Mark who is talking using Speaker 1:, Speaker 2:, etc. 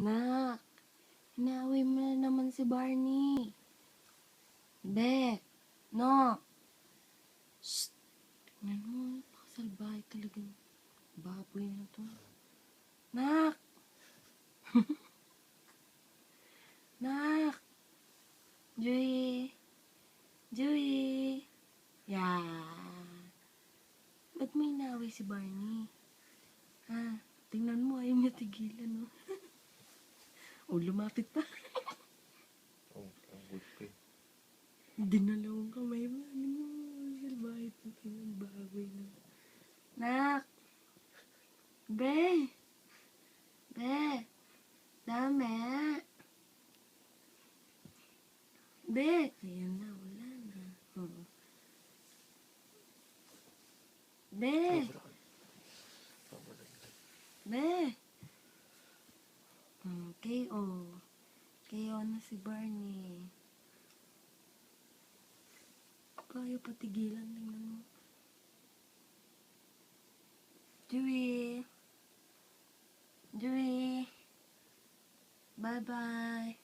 Speaker 1: Nak, inaaway mo na naman si Barney. Be, no. Shh. Tingnan mo, pakasalbahay talagang baboy na to. Nak! Nak! Joey! Joey! Yeah! Ba't may inaaway si Barney? Ha? Tingnan mo, ayaw niya tigilan, no? O, lumapit pa.
Speaker 2: Oh, ang good pa eh.
Speaker 1: Dinalawang kamay mo. Ano mo? Salbahay talagang baboy na. Nak! Be! Be! Dami! Be! Ayan na, wala na. Oh. Be! Be! KO. KO na si Barney. Kaya patigilan, tingnan mo. Joey! Joey! Bye-bye!